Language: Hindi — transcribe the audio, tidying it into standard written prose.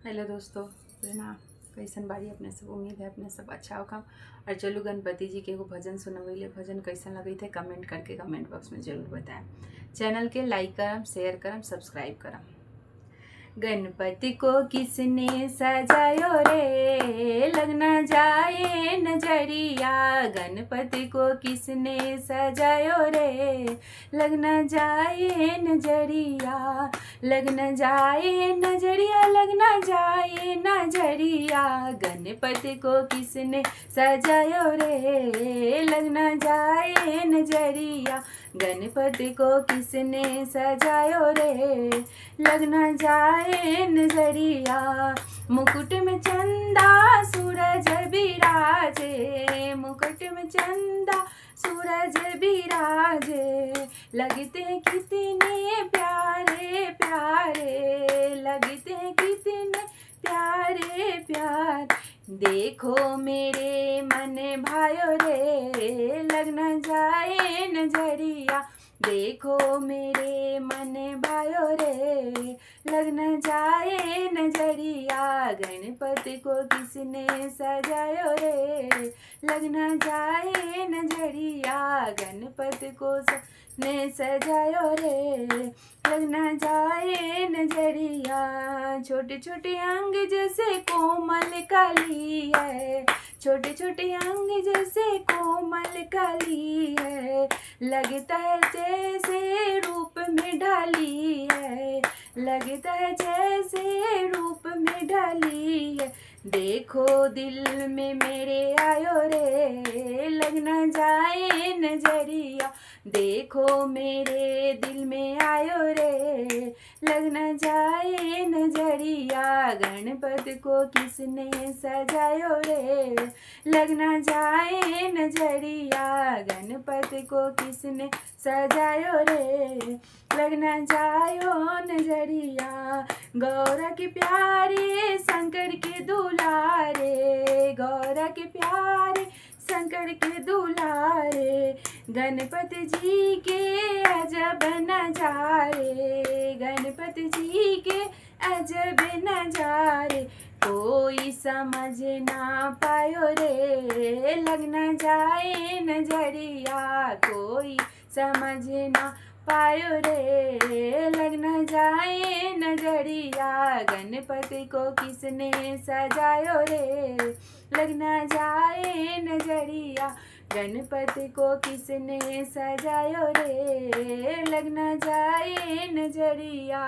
हेलो दोस्तों, ना कैसन बाड़ी अपने सब। उम्मीद है अपने सब अच्छा होगा। और चलू गणपति जी के एगो भजन सुनवैले। भजन कैसन लगे थे कमेंट करके कमेंट बॉक्स में जरूर बताएं। चैनल के लाइक करम, शेयर करम, सब्सक्राइब करम। गणपति को किसने सजायो रे, लग न जाए नजरिया। गणपति को किसने सजायो रे, लग न जाए नजरिया। लग न जाए नजरिया, लग न जाए नजरिया। गणपति को किसने सजायो रे, लग न जाए नजरिया। गणपति को किसने सजायो रे, लग न जाए नजरिया। मुकुट में चंदा सूरज बिराजे, मुकुट में चंदा सूरज बिराजे। लगते हैं कितने प्यारे प्यारे, लगते हैं कितने प्यारे प्यार। देखो मेरे मन भाइयों रे, लग न जाए नजरिया। देखो मेरे मन भाइयों रे, लग न जाए नजरिया। गणपति को किसने सजायो रे, लग न जाए नजरिया। गणपति को ने सजायो रे, लग न जाए नजरिया। छोटे छोटे अंग जैसे कोमल कली है, छोटे छोटे अंग जैसे कोमल कली है। लगता है जैसे रूप में ढाली है, लगता है जैसे रूप में ढाली है। देखो दिल में मेरे आयो रे, लग न जाए नजरिया। देखो मेरे दिल में आयो रे, लग न जाए नजरिया। गणपति को किसने सजायो रे, लग न जाए नजरिया। गणपति को किसने सजायो रे, लग न जायो नजरिया। गौरा के प्यारे शंकर के दुलारे, गौरा के प्यारे शंकर के दुलारे। गणपति जी के अजब नजारे, गणपति जी के अजब नजारे। कोई समझ ना पायो रे, लग न जाए नजरिया। कोई समझ ना पायो रे, लग न जाए नजरिया। गणपति को किसने सजायो रे, लग न जाए नजरिया। गणपति को किसने सजायो रे, लग न जाए नजरिया।